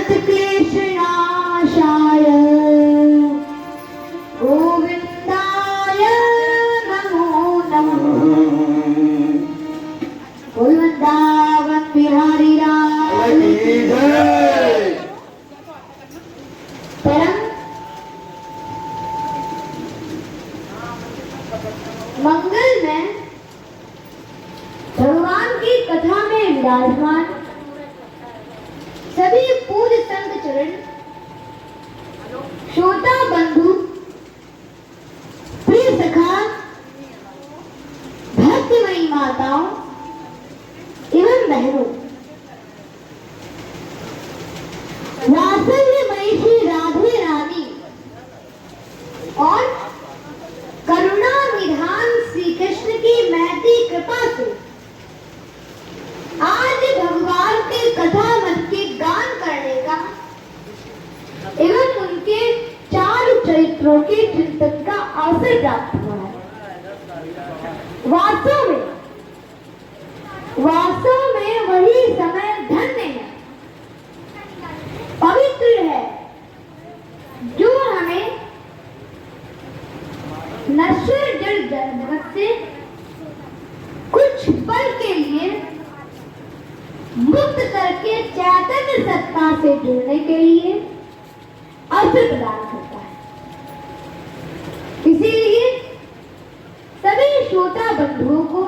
क्लेशनाशाय गोविंदाय नमो नमः। बोल वृंदावन बिहारी लाल की जय। परम मंगल में भगवान की कथा में विराजमान सभी पूज्य संत चरण, श्रोता बंधु, प्रिय सखा, भक्तिमयी माताओं एवं बहनों, वात्सल्यमयी श्री राधे रानी और करुणा निधान श्री कृष्ण की महती कृपा से आज भगवान के कथा मन के गान करने का एवं उनके चार चरित्रों के चिंतन का अवसर प्राप्त हुआ है। वास्तव में वही समय धन्य है, पवित्र है, जो हमें नश्वर जड़ जगत से कुछ पल के लिए मुक्त करके चैतन्य सत्ता से जुड़ने के लिए अवसर प्रदान करता है। इसीलिए सभी श्रोता बंधुओं को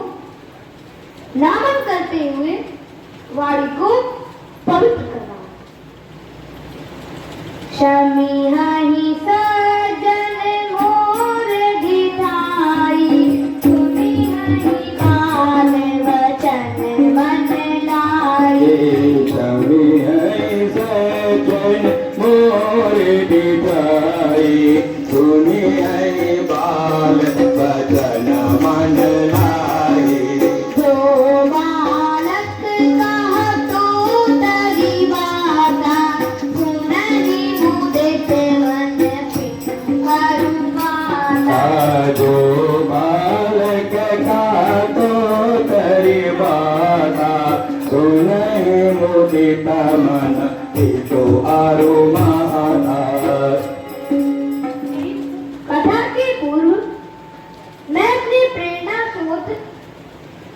नमन करते हुए वाणी को पवित्र करना। शमिहाहि सज्जन मोर गिधाई, सुमिहाहि कान वचन मन लाई। शमिहाहि सज्जन मोर गिधाई, सुमिहाहि बाल वचन मन लाई। जो बालक कहतो तरी बाता, सुनहि मुदित मन पित करुणाता। जो बालक कहतो तरी बाता, सुनहि मुदित मन पित करुणाता। कथा के पूर्व मैं अपने प्रेरणा स्रोत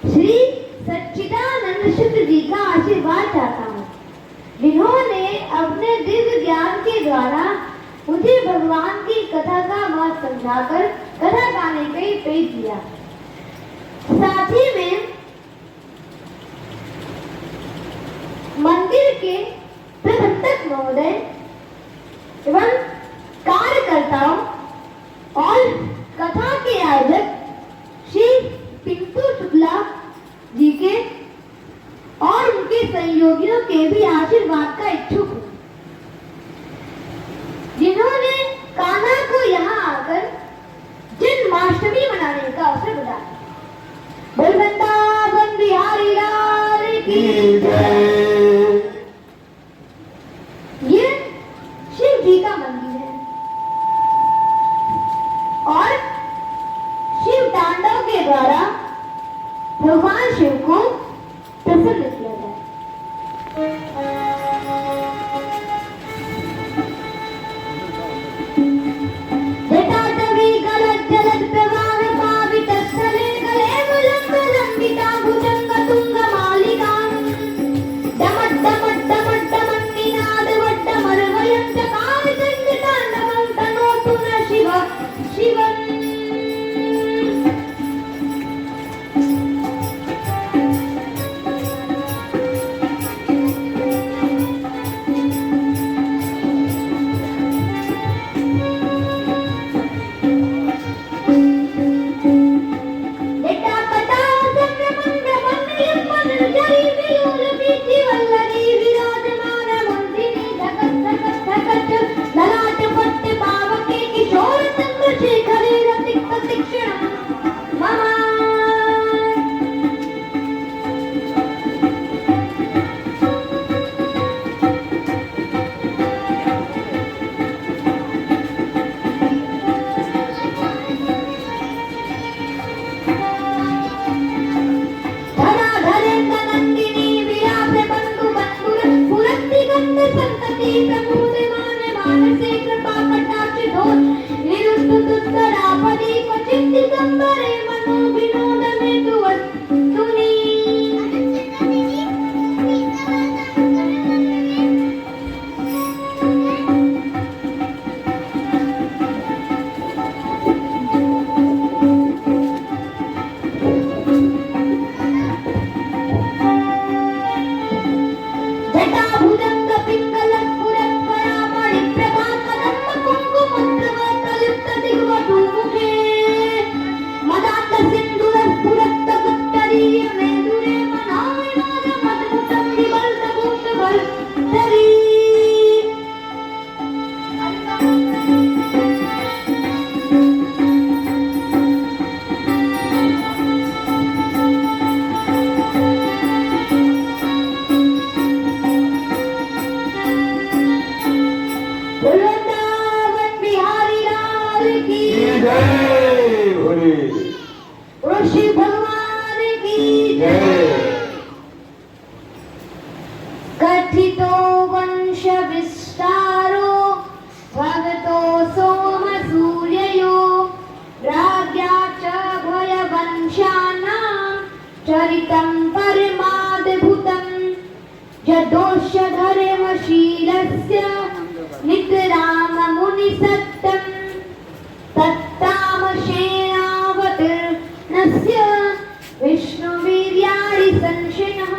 श्री सच्चिदानंद शुद्ध जी का आशीर्वाद चाहता हूँ, जिन्होंने अपने दिव्य ज्ञान के द्वारा मुझे भगवान की कथा का महत्व समझाकर कथा गाने के लिए पेश किया। साथ ही में मंदिर के प्रबंधक महोदय एवं कार्यकर्ताओं और कथा के आयोजक श्री पिंटू शुक्ला जी के और उनके सहयोगियों के भी आशीर्वाद का इच्छुक हूँ, जिन्होंने कान्हा को यहाँ आकर जन्माष्टमी मनाने का अवसर प्रदान किया। बोल वृंदावन बिहारी लाल की जय। ये शिव जी का मंदिर है और शिव तांडव के द्वारा भगवान शिव को प्रसन्न किया जाए। जटाटवी गलत जलद प्रवाह पावित स्थले गले मुलंब लंबिता भुजंग तुंग मालिका, डम स्तुति समुदमान मानसे कृपा कटाक्ष दोष निरुत्तुत्तरापदि क्वचित् दिगंबरे मनो विनोद में तु वस्तुनि जटाभुजंग पिंगल स्फुरत् परामणि प्रभा कदम्ब कुंकुमद्रवतयुक्त दिग्वधू मुखे मदान्त सिंधुर स्फुरत् गुप्तरीय मेदुरे मनाविनोद मद्भुतं विबल्त भूषवल्तरी वृंदावन बिहारी लाल की जय बोले ऋषि भगवान की जय कथितो वंश विस्तारो भगतो सोम सूर्ययो राज्ञा च भयवंशानां चरितं परमाद्भुतं यदोष्य धर्मशीलस्य नितराम मुनिसत्तं तत्तामशेनावतीर्णस्य विष्णुवीर्याणि संशिनः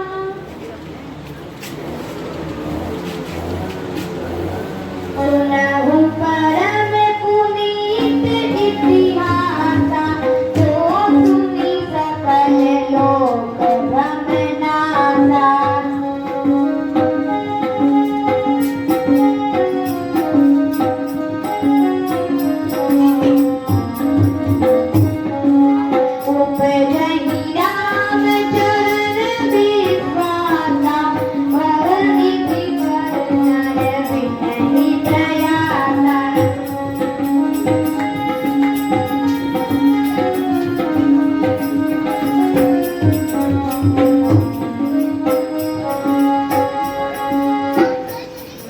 अरुणः परम पुनीत इतिहासा जो सुनी सकल लोक भ्रमनासा उपजहि राम चरण विश्वासा भवनिधि वर्णय विनहि प्रयासा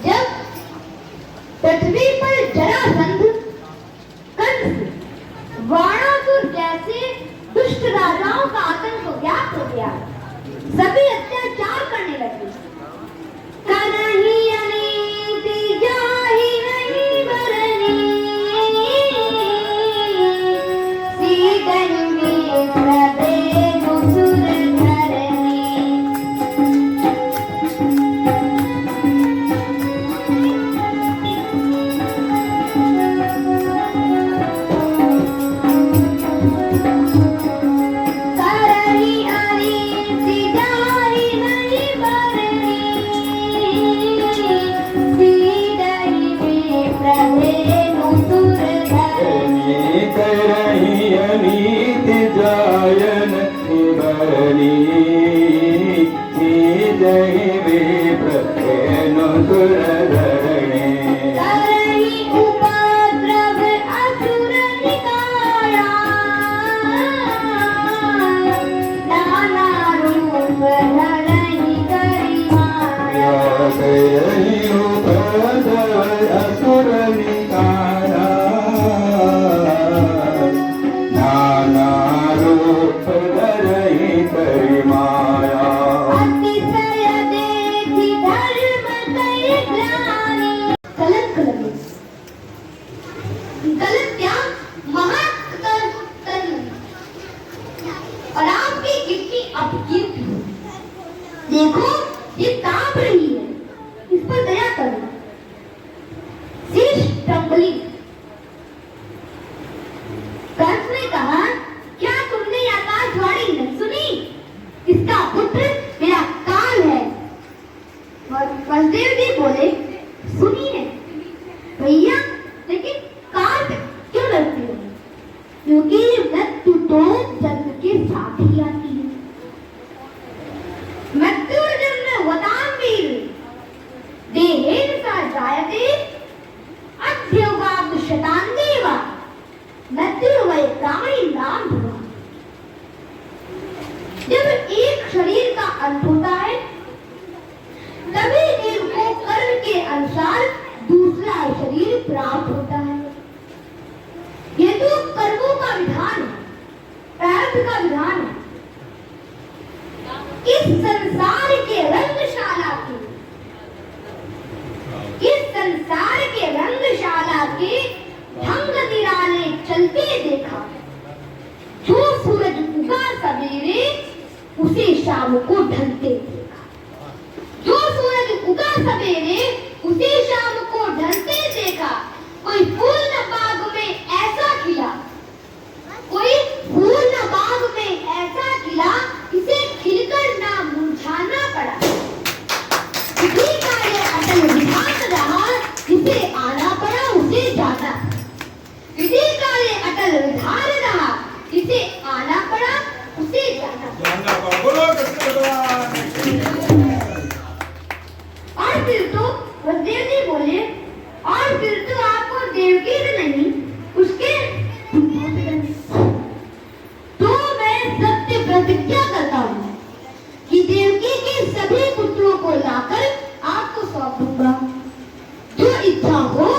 जब पृथ्वी पर जरासंध कंस वाणासुर जैसे दुष्ट राजाओं का आतंक व्याप्त हो गया सभी अत्याचार करने लगे करही अनीति जाहि नहीं बरनी सीधहि प्रदेनु सुर धरनी करही अनीति जाहि नहीं बरनी सीधहि प्रदेनु सुर धरनी करही अनीति जायन निबरनी जय विप्रनु सुरधरणे करही उपद्रव असुर निकाया नाना रूप धरहि करि माया करही उपद्रव असुर निकाया नाना रूप धरहि करि माया अतिशय देखि धर्म कई ग्लानि कलंक लगे गलत क्या महाकर्तन और आपकी कितनी अपकीर्ति देखो ये कांप रही है इस पर दया करो शीश टंबली कंस ने कहा क्या तुमने ये आकाशवाणी नहीं सुनी इसका पुत्र मेरा काल है और वसुदेव जी बोले सुनिए भैया लेकिन काल क्यों लड़ती हो क्योंकि मृत्यु तो जन्म के साथ ही आती है मृत्युर्जन्म वदाम वीर देहेन सा जायते अध्ययोगात् शतान्देवा मृत्युर्वै प्राणी नाम हुआ जब एक शरीर का अंत होता है तभी जीव को कर्म के शरीर प्राप्त होता है। यह तो कर्मों का विधान है, प्रारब्ध का विधान है। इस संसार के रंगशाला के ढंग निराले चलते देखा। जो सूरज उगा सवेरे उसे शाम को ढलते देखा। जो सूरज उगा सवेरे उसे शाम को ढलते देखा। कोई फूल न बाग में ऐसा खिला, कोई फूल न बाग में ऐसा खिला, इसे खिलकर ना मुरझाना पड़ा। विधि का ये अटल विधान रहा, जिसे आना पड़ा उसे जाना। विधि का ये अटल विधान रहा, जिसे आना पड़ा उसे जाना। बोलो कृष्ण भगवान। और फिर तो वसुदेव जी बोले, और फिर तो आपको देवकी से नहीं उसके तो मैं सत्य प्रतिज्ञा करता हूँ कि देवकी के सभी पुत्रों को लाकर आपको सौंप दूंगा। जो इच्छा हो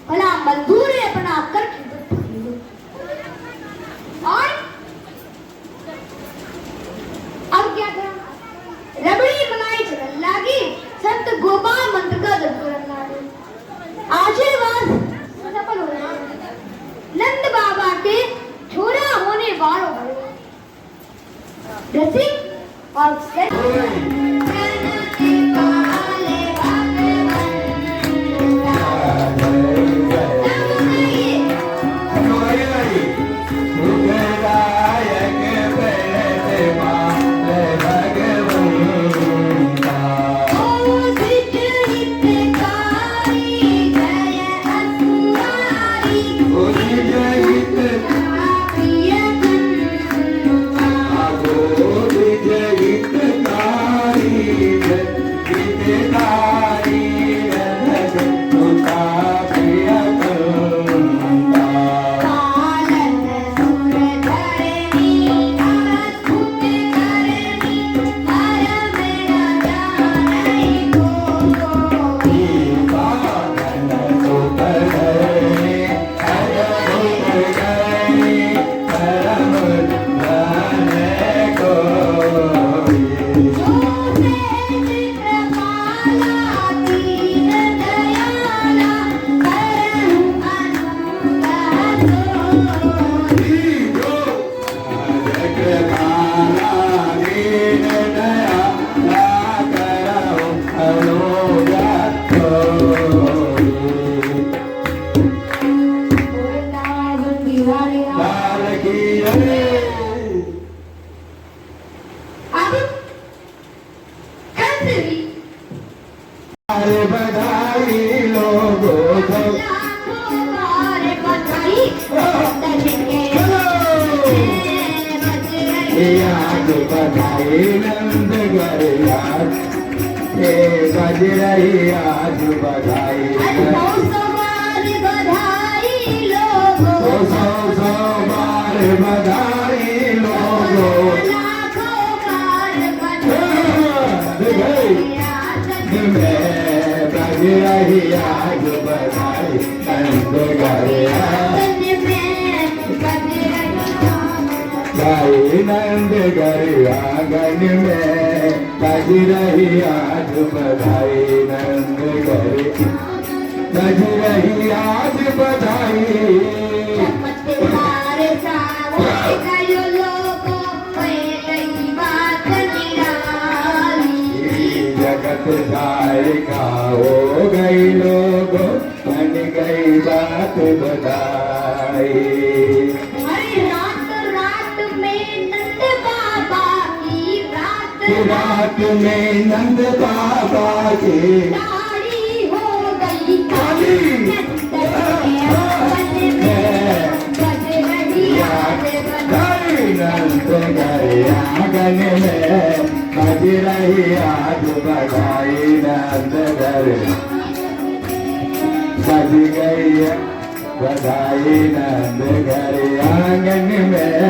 भला मंजूर है अपना कर और अब क्या करा? रबड़ी मलाई चलन लागी, संत गोपाल मंत्र का जप करने लगे। आशीर्वाद सफल हो रहा। नंद बाबा के छोरा होने वालों ड्रेसिंग और सेट हितकारी आज बधाई नंद घर आज ये बज रही आज बधाई सौ बार बधाई लोगों, सौ बार बधाई लोगों लाखों बार बधाई आंगन में बज रही आज बधाई नंद घर आज भाई नंद घर आंगन में बज रही आज बधाई नंद घर बज रही आज बधाई चमत्कार सावन कयो लोगों में कई बात निराली। जगत जाएगा हो गई लोगों बन गई बात बधाई अरे रात रात में नंद बाबा की रात में नंद बाबा की दाढ़ी हो गई काली। नंद के आंगन में बज रही आज बधाई। नंद घर आंगन में बज रही आज बधाई नंद घर बज गई बधाई नंद घर आंगन में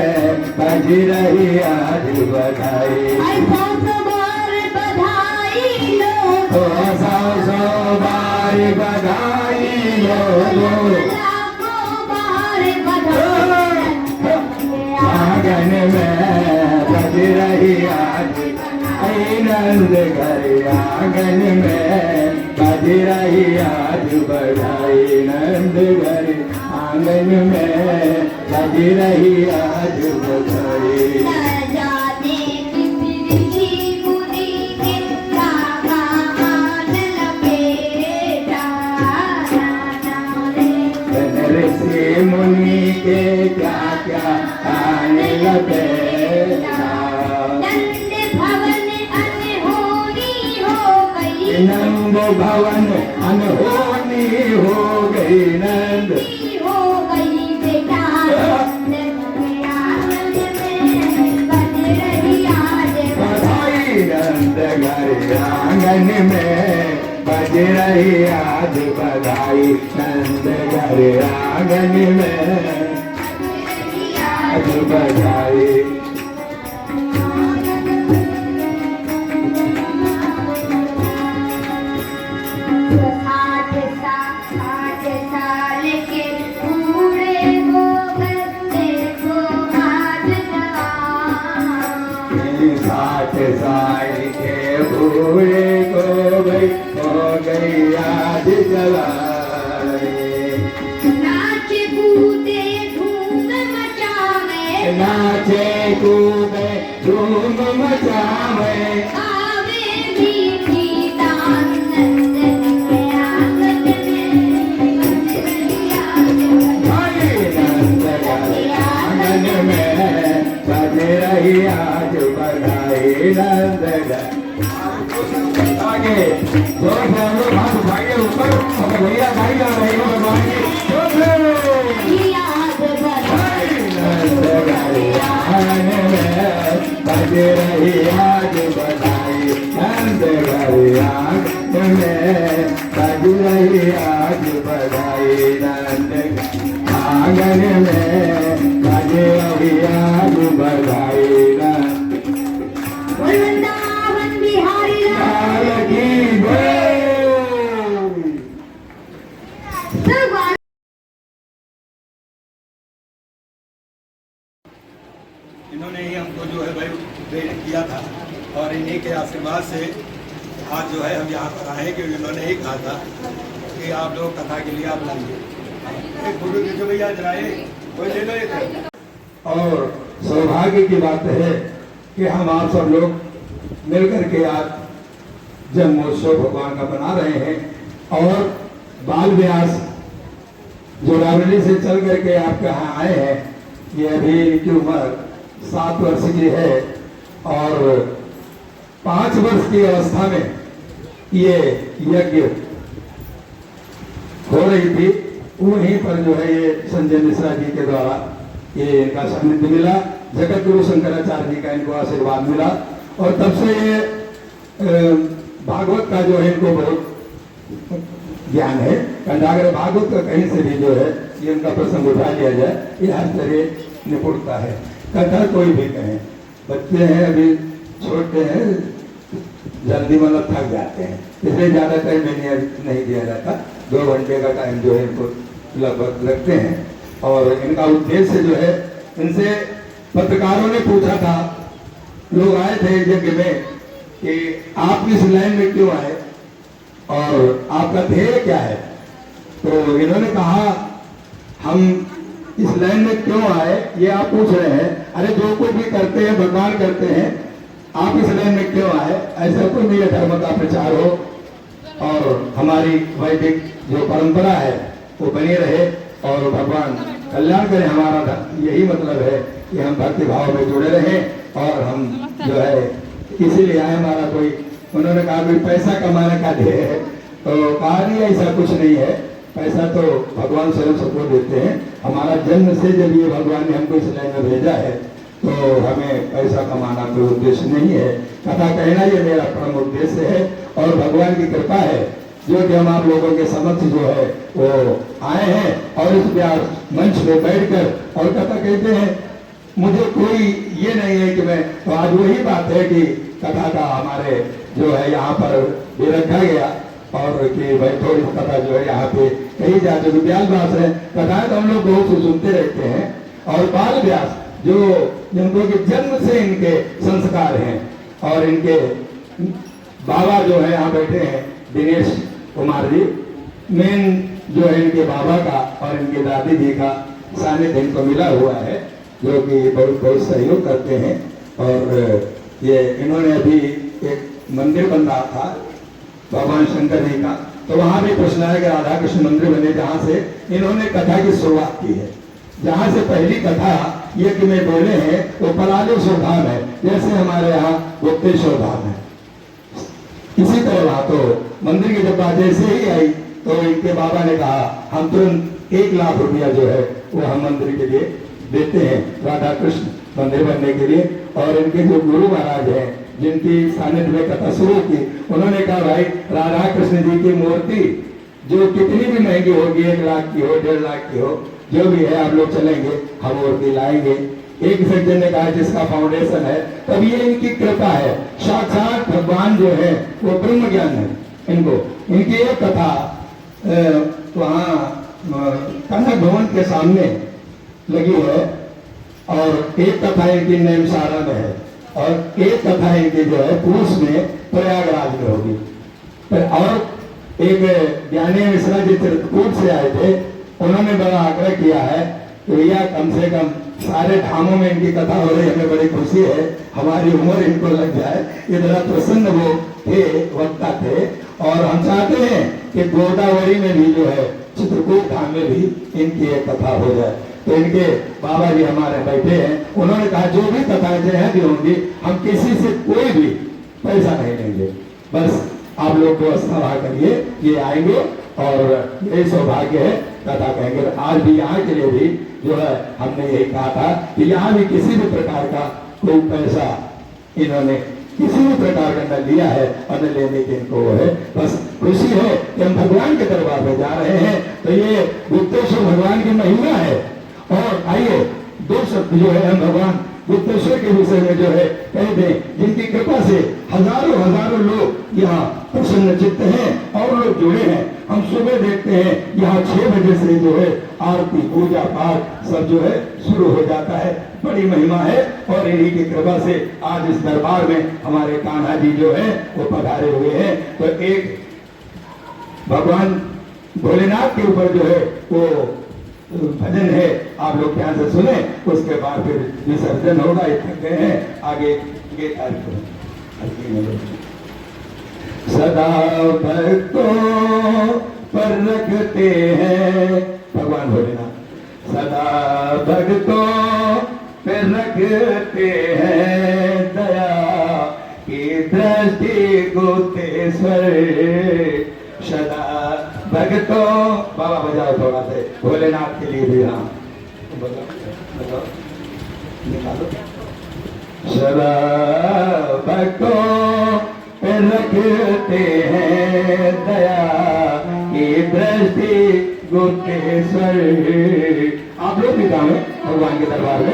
बज रही आज बधाई आई सौ बार बधाई लोगों, सौ बार बधाई लोगों लाखों बार बधाई आंगन में बज रही आज आई नंद घर आंगन में बज रही आज बधाई नंद घर आंगन में बज रही आज बधाई न जाने किस ऋषि मुनि ने कहा मान लपेटा, न जाने ऋषि मुनि के क्या क्या आने लपेटा नंद भवन अनहोनी हो गई, नंद भवन अनहोनी हो गई नंद हो गई बेटा। नंद के आंगन में बज रही आज बधाई नंद घर आंगन में बज रही आज बधाई नंद घर आंगन में आज बधाई आठ साल के बूढ़े हो गए देखो आज जवान। 60 साल के बूढ़े को गई हो गई आज जवानी नाच कूदे धूम मचावे, नाचे कूदे धूम मचावे आवे मीठी तान नंद के आंगन में बज रही आज भाई नंद घर आंगन में बज रही आज बधाई नंद घर आगे दो लोग हाथ उठाएंगे ऊपर और भैया भाई आ रही हो भगवान की याद बधाई नंद घर आंगन में बज रही आज बधाई नंद घर आंगन में बज रही आज बधाई नंद आंगन में बज रही आज बधाई नंद वृंदावन बिहारी लाल लाल की जय। भगवान। इन्होंने ही हमको जो है भाई प्रेरित किया था और इन्हीं के आशीर्वाद से आज जो है हम यहाँ पर आए कि इन्होंने ही कहा था कि आप लोग कथा के लिए आप लाइए एक फोटो खींचो भैया जराए कोई ले लो एक। और सौभाग्य की बात है कि हम आप सब लोग मिलकर के आज जन्मोत्सव भगवान का मना रहे हैं और बाल व्यास जो रावली से चल करके आपके यहाँ आए हैं ये अभी इनकी उम्र 7 वर्ष की है और 5 वर्ष की अवस्था में ये यज्ञ हो रही थी वहीं पर जो है ये संजय मिश्रा जी के द्वारा ये इनका सानिध्य मिला जगत गुरु शंकराचार्य जी का इनको आशीर्वाद मिला और तब से ये भागवत का जो है इनको बहुत ज्ञान है। कंडागर भागवत का कहीं से भी जो है ये इनका प्रसंग उठा लिया जाए, ये हर तरह निपुणता है। कथा कोई भी कहें, बच्चे हैं अभी छोटे हैं, जल्दी मतलब थक जाते हैं, इसलिए ज़्यादा टाइम नहीं दिया जाता। 2 घंटे का टाइम जो है इनको लगभग लगते हैं। और इनका उद्देश्य जो है, इनसे पत्रकारों ने पूछा था, लोग आए थे यज्ञ में कि आप इस लाइन में क्यों आए और आपका ध्येय क्या है। तो इन्होंने कहा हम इस लाइन में क्यों आए ये आप पूछ रहे हैं, अरे जो कुछ भी करते हैं भगवान करते हैं, आप इस लाइन में क्यों आए। ऐसा कोई नहीं है, धर्म का प्रचार हो और हमारी वैदिक जो परंपरा है वो बनी रहे और भगवान कल्याण करें। हमारा यही मतलब है कि हम भक्ति भाव में जुड़े रहें और हम जो है इसीलिए आए। हमारा कोई, उन्होंने कहा कोई पैसा कमाने का ध्येय है, तो कहा नहीं ऐसा कुछ नहीं है, पैसा तो भगवान स्वयं सबको देते हैं। हमारा जन्म से जब ये भगवान ने हमको इस लाइन में भेजा है तो हमें पैसा कमाना कोई उद्देश्य नहीं है। कथा कहना ये मेरा परम उद्देश्य है और भगवान की कृपा है जो कि हम आप लोगों के समक्ष जो है वो आए हैं और इस प्यार मंच में बैठकर और कथा कहते हैं। मुझे कोई ये नहीं है कि मैं, तो आज वही बात है कि कथा का हमारे जो है यहाँ पर भी रखा गया और कि भाई थोड़ी कथा जो है यहाँ पे कही जाए। तो व्यास व्यास है कथाएं तो हम लोग बहुत से सुनते रहते हैं और बाल व्यास जो जिनको के जन्म से इनके संस्कार हैं और इनके बाबा जो है यहाँ बैठे हैं दिनेश कुमार जी, मेन जो है इनके बाबा का और इनके दादी जी का सानिध्य इनको मिला हुआ है जो कि बहुत बहुत सहयोग करते हैं। और ये इन्होंने अभी एक मंदिर बन रहा था भगवान शंकर जी का, तो वहां भी कृष्णाय के राधा कृष्ण मंदिर बने जहाँ से इन्होंने कथा की शुरुआत की है। जहाँ से पहली कथा ये कि मैं बोले हैं वो पलालेश्वर धाम है, जैसे हमारे यहाँ गुप्तेश्वर धाम है। इसी तरह वहां तो मंदिर की जब बात जैसे ही आई तो इनके बाबा ने कहा हम तुरंत 1 लाख रुपया जो है वो हम मंदिर के लिए देते हैं, राधा कृष्ण मंदिर बनने के लिए। और इनके जो गुरु महाराज हैं जिनकी सानिध्य में कथा शुरू की, उन्होंने कहा भाई राधा कृष्ण जी की मूर्ति जो कितनी भी महंगी होगी, 1 लाख की हो 1.5 लाख की हो, जो भी है आप लोग चलेंगे, हम मूर्ति लाएंगे। एक सज्जन ने कहा जिसका फाउंडेशन है, तब ये इनकी कृपा है, साक्षात भगवान जो है वो ब्रह्म ज्ञान है इनको। इनकी एक कथा वहाँ कनक भवन के सामने लगी है और एक कथा इनकी नैमसारा में है और एक कथा इनकी जो है पुरुष में प्रयागराज में होगी। और एक ज्ञानी मिश्रा जी चित्रकूट से आए थे, उन्होंने बड़ा आग्रह किया है कि भैया कम से कम सारे धामों में इनकी कथा हो रही, हमें बड़ी खुशी है, हमारी उम्र इनको लग जाए। ये बड़ा प्रसन्न वो थे, वक्ता थे। और हम चाहते हैं कि गोदावरी में भी जो है चित्रकूट धाम में भी इनकी एक कथा हो जाए। तो इनके बाबा जी हमारे बैठे हैं, उन्होंने कहा जो भी कथाएं जहाँ भी होंगी हम किसी से कोई भी पैसा नहीं लेंगे, बस आप लोग व्यवस्था वहां करिए, ये आएंगे और यही सौभाग्य है कथा कहेंगे। आज भी यहाँ के लिए भी जो है हमने यही कहा था कि यहाँ भी किसी भी प्रकार का कोई पैसा इन्होंने किसी भी प्रकार का न लिया है और न लेने की इनको है। बस खुशी है कि हम भगवान के दरबार में जा रहे हैं, तो ये गुप्तेश्वर भगवान की महिमा है। और आइए 2 शब्द जो है हम भगवान गुप्तेश्वर के विषय में जो है कह दें, जिनकी कृपा से हजारों हजारों लोग यहाँ प्रसन्न चित्त हैं और लोग जुड़े हैं। हम सुबह देखते हैं यहाँ 6 बजे से जो है आरती पूजा पाठ सब जो है शुरू हो जाता है, बड़ी महिमा है। और इन्हीं की कृपा से आज इस दरबार में हमारे कान्हा जी जो है वो पधारे हुए हैं। तो एक भगवान भोलेनाथ के ऊपर जो है वो भजन है, आप लोग ध्यान से सुने, उसके बाद फिर विसर्जन होगा। इतने हैं आगे ये कार्यक्रम। सदा भक्तों पर रखते हैं भगवान भोलेनाथ, सदा भक्तों पर रखते हैं दया की दृष्टि गुप्तेश्वर। सदा भक्तों, बाबा बजाओ थोड़ा से भोलेनाथ के लिए भी। हाँ निकालो। सदा भक्तों पे रखते हैं दया की दृष्टि गुप्तेश्वर। आप लोग भी गाएं भगवान के दरबार में।